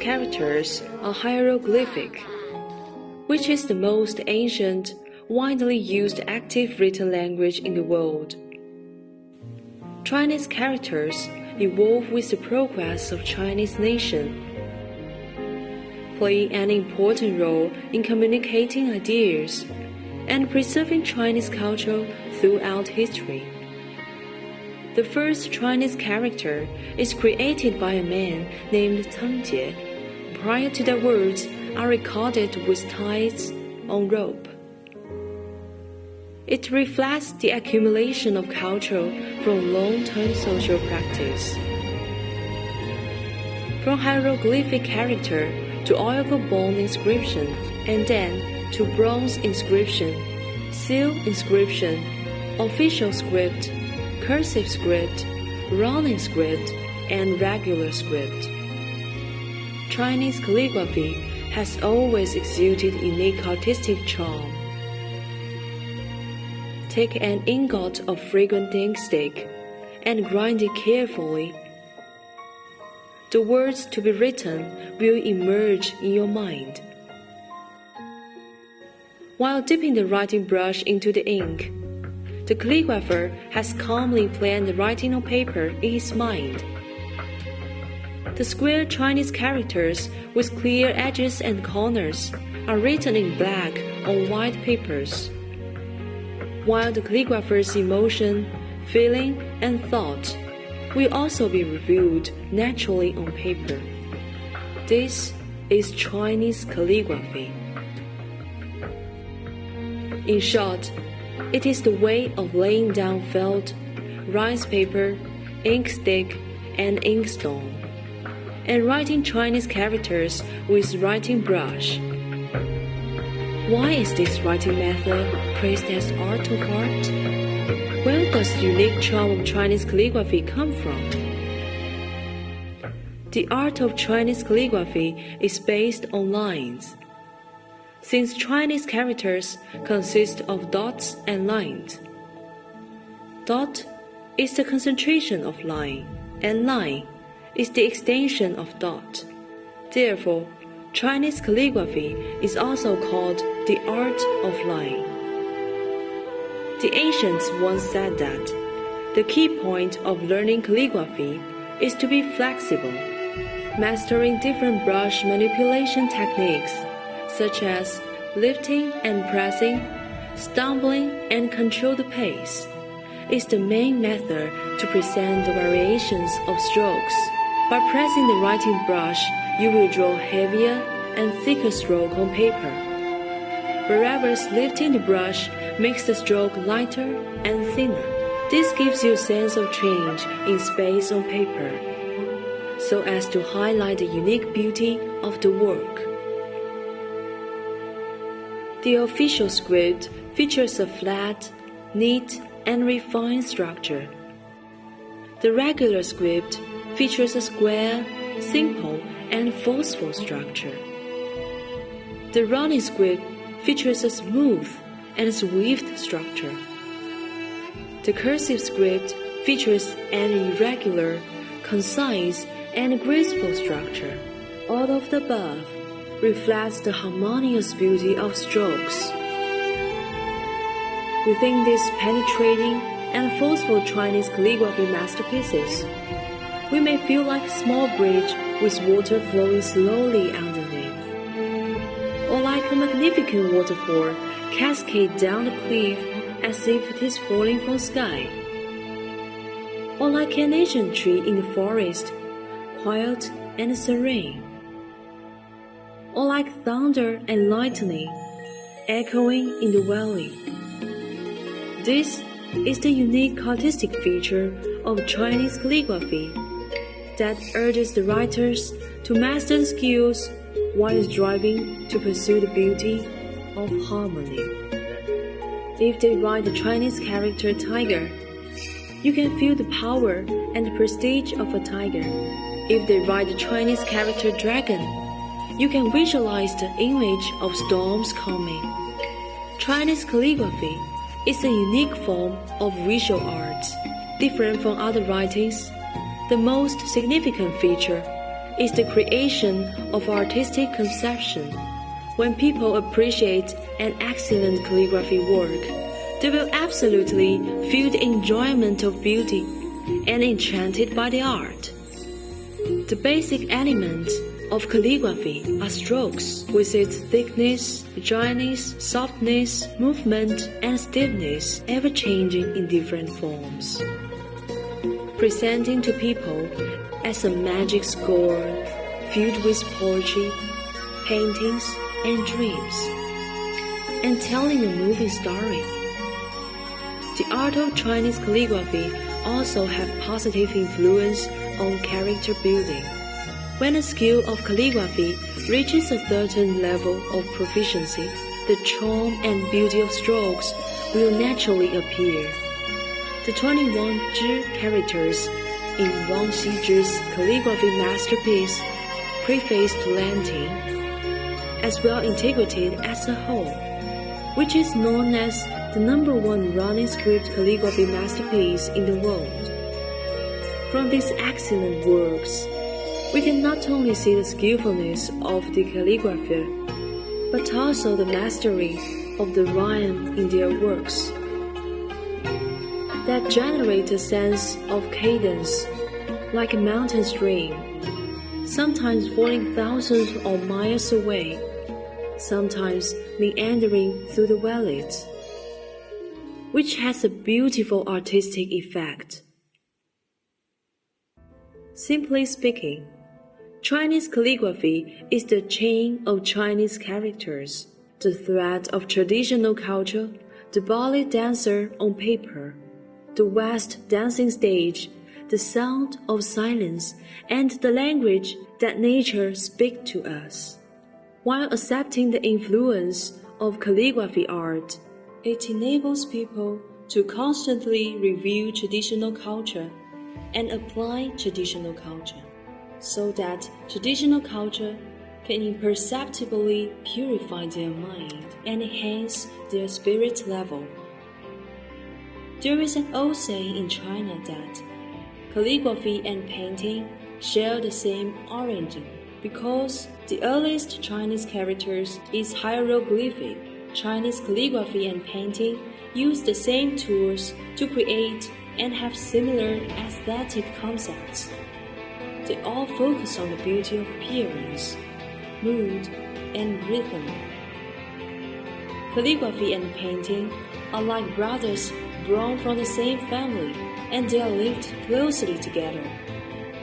characters are hieroglyphic, which is the most ancient, widely used active written language in the world. Chinese characters evolve with the progress of Chinese nation, playing an important role in communicating ideas and preserving Chinese culture throughout history. The first Chinese character is created by a man named Tang Jie. Prior to that, words are recorded with ties on rope. It reflects the accumulation of culture from long-term social practice. From hieroglyphic character to oil bone inscription, and then to bronze inscription, seal inscription, official script, cursive script, running script, and regular script. Chinese calligraphy has always exuded unique artistic charm. Take an ingot of fragrant ink stick and grind it carefully. The words to be written will emerge in your mind. While dipping the writing brush into the ink, the calligrapher has calmly planned the writing on paper in his mind. The square Chinese characters with clear edges and corners are written in black on white papers, while the calligrapher's emotion, feeling, and thought will also be revealed naturally on paper. This is Chinese calligraphy. In short, it is the way of laying down felt, rice paper, ink stick, and inkstone, and writing Chinese characters with writing brush. Why is this writing method praised as art of art? Where does the unique charm of Chinese calligraphy come from? The art of Chinese calligraphy is based on lines. Since Chinese characters consist of dots and lines, dot is the concentration of line, and line is the extension of dot. Therefore, Chinese calligraphy is also called the art of line. The ancients once said that the key point of learning calligraphy is to be flexible, mastering different brush manipulation techniques such as lifting and pressing, stumbling and control the pace, is the main method to present the variations of strokes. By pressing the writing brush, you will draw heavier and thicker stroke on paper, whereas lifting the brush makes the stroke lighter and thinner. This gives you a sense of change in space on paper, so as to highlight the unique beauty of the work. The official script features a flat, neat, and refined structure. The regular script features a square, simple, and forceful structure. The running script features a smooth and swift structure. The cursive script features an irregular, concise, and graceful structure. All of the above reflects the harmonious beauty of strokes. Within these penetrating and forceful Chinese calligraphy masterpieces, we may feel like a small bridge with water flowing slowly underneath, or like a magnificent waterfall cascade down the cliff as if it is falling from sky, or like an ancient tree in the forest, quiet and serene, or like thunder and lightning echoing in the valley. This is the unique artistic feature of Chinese calligraphy that urges the writers to master the skills while striving to pursue the beauty of harmony. If they write the Chinese character tiger, you can feel the power and the prestige of a tiger. If they write the Chinese character dragon, you can visualize the image of storms coming. Chinese calligraphy is a unique form of visual art. Different from other writings, the most significant feature is the creation of artistic conception. When people appreciate an excellent calligraphy work, they will absolutely feel the enjoyment of beauty and enchanted by the art. The basic elements of calligraphy are strokes, with its thickness, dryness, softness, movement, and stiffness ever-changing in different forms, presenting to people as a magic score filled with poetry, paintings, and dreams, and telling a moving story. The art of Chinese calligraphy also have positive influence on character building. When the skill of calligraphy reaches a certain level of proficiency, the charm and beauty of strokes will naturally appear. The 21 Zhi characters in Wang Xizhi's calligraphy masterpiece, prefaced Lanting, as well integrated as a whole, which is known as the #1 running script calligraphy masterpiece in the world. From these excellent works, we can not only see the skillfulness of the calligrapher, but also the mastery of the rhyme in their works, that generate a sense of cadence like a mountain stream, sometimes falling thousands of miles away, sometimes meandering through the valleys, which has a beautiful artistic effect. Simply speaking, Chinese calligraphy is the chain of Chinese characters, the thread of traditional culture, the ballet dancer on paper, the West dancing stage, the sound of silence, and the language that nature speaks to us. While accepting the influence of calligraphy art, it enables people to constantly review traditional culture and apply traditional culture, so that traditional culture can imperceptibly purify their mind and enhance their spirit level. There is an old saying in China that calligraphy and painting share the same origin, because the earliest Chinese characters is hieroglyphic. Chinese calligraphy and painting use the same tools to create and have similar aesthetic concepts. They all focus on the beauty of appearance, mood, and rhythm. Calligraphy and painting are like brothers born from the same family, and they are linked closely together.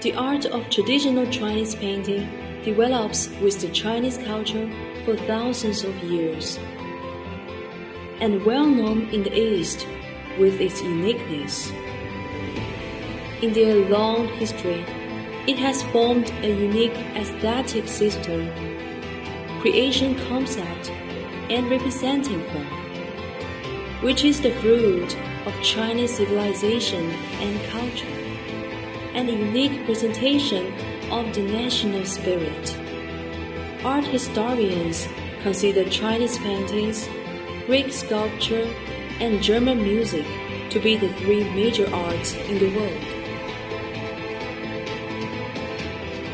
The art of traditional Chinese painting develops with the Chinese culture for thousands of years, and well known in the East with its uniqueness. In their long history, it has formed a unique aesthetic system, creation concept, and representing form, which is the fruit of Chinese civilization and culture, and a unique presentation of the national spirit. Art historians consider Chinese paintings, Greek sculpture, and German music to be the three major arts in the world.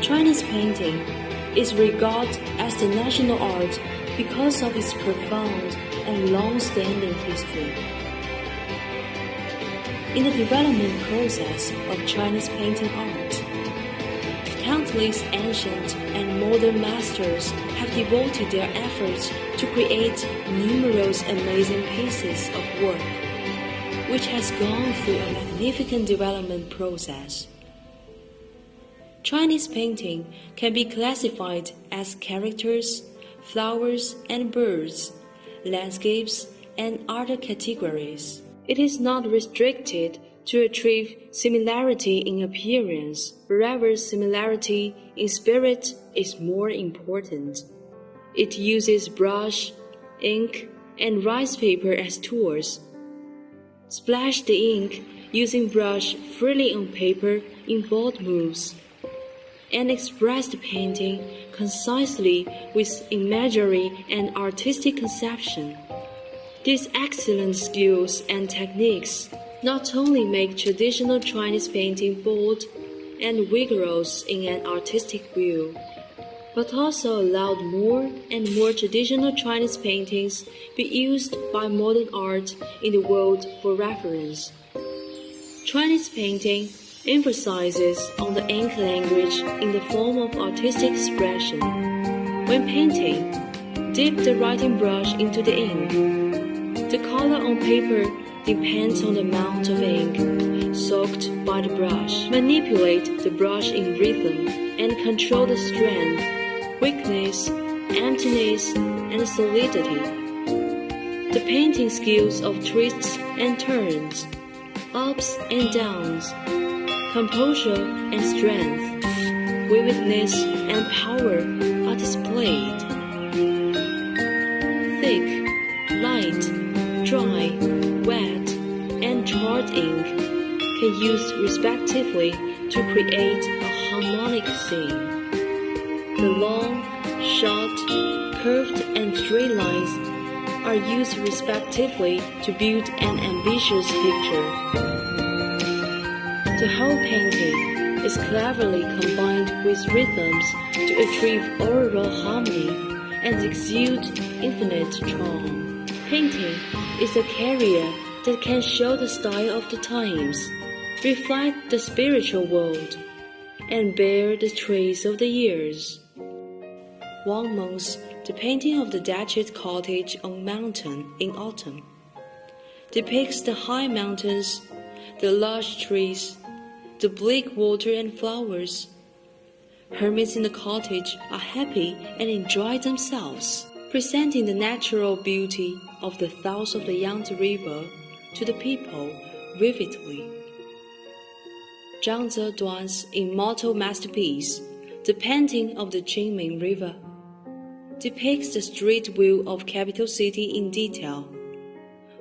Chinese painting is regarded as the national art because of its profound and long-standing history. In the development process of Chinese painting art, countless ancient and modern masters have devoted their efforts to create numerous amazing pieces of work, which has gone through a magnificent development process. Chinese painting can be classified as characters, flowers and birds, landscapes, and other categories. It is not restricted to achieve similarity in appearance, rather similarity in spirit is more important. It uses brush, ink, and rice paper as tools. Splash the ink using brush freely on paper in bold moves, and express the painting concisely with imagery and artistic conception. These excellent skills and techniques not only make traditional Chinese painting bold, and vigorous in an artistic view, but also allowed more and more traditional Chinese paintings be used by modern art in the world for reference. Chinese painting emphasizes on the ink language in the form of artistic expression. When painting, dip the writing brush into the ink. The color on paper depends on the amount of ink soaked by the brush. Manipulate the brush in rhythm and control the strength, weakness, emptiness, and solidity. The painting skills of twists and turns, ups and downs, composure and strength, vividness and power are displayed. Thick, light, dry, wet, and charred ink can use respectively to create a harmonic scene. The long, short, curved, and straight lines are used respectively to build an ambitious picture. The whole painting is cleverly combined with rhythms to achieve aural harmony and exude infinite charm. Painting is a carrier that can show the style of the times, reflect the spiritual world, and bear the trace of the years. One month, the painting of the Duchess cottage on mountain in autumn depicts the high mountains, the large trees, the bleak water and flowers. Hermits in the cottage are happy and enjoy themselves, presenting the natural beauty of the thoughts of the Yangtze River to the people vividly. Zhang Zeduan's immortal masterpiece, The Painting of the Jinming River, depicts the street view of capital city in detail,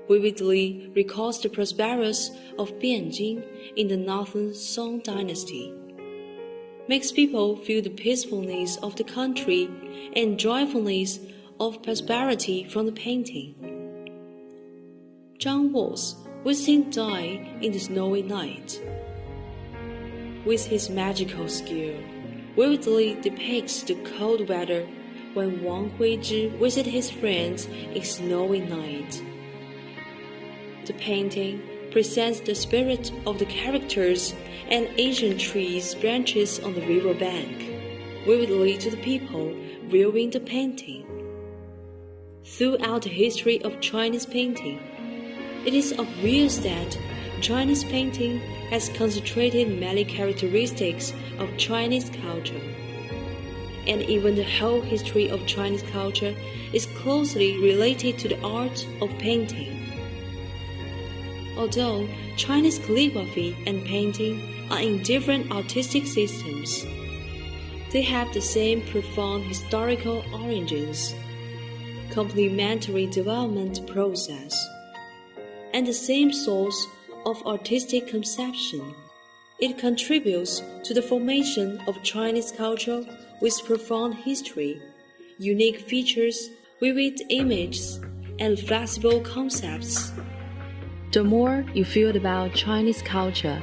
vividly recalls the prosperous of Bianjing in the northern Song dynasty, makes people feel the peacefulness of the country and joyfulness of prosperity from the painting. Zhang was within die in the snowy night. With his magical skill, vividly depicts the cold weather when Wang Huizhi visited his friends in snowy night. The painting presents the spirit of the characters and ancient trees branches on the river bank, vividly to the people viewing the painting. Throughout the history of Chinese painting, it is obvious that Chinese painting has concentrated many characteristics of Chinese culture, and even the whole history of Chinese culture is closely related to the art of painting. Although Chinese calligraphy and painting are in different artistic systems, they have the same profound historical origins, complementary development process, and the same source of artistic conception. It contributes to the formation of Chinese culture with profound history, unique features, vivid images, and flexible concepts. The more you feel about Chinese culture,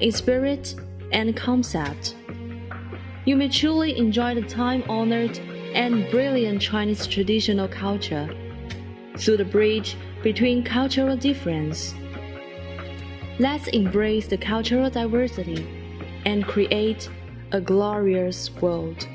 in spirit and concept, you may truly enjoy the time-honored and brilliant Chinese traditional culture through the bridge between cultural difference. Let's embrace the cultural diversity and create a glorious world.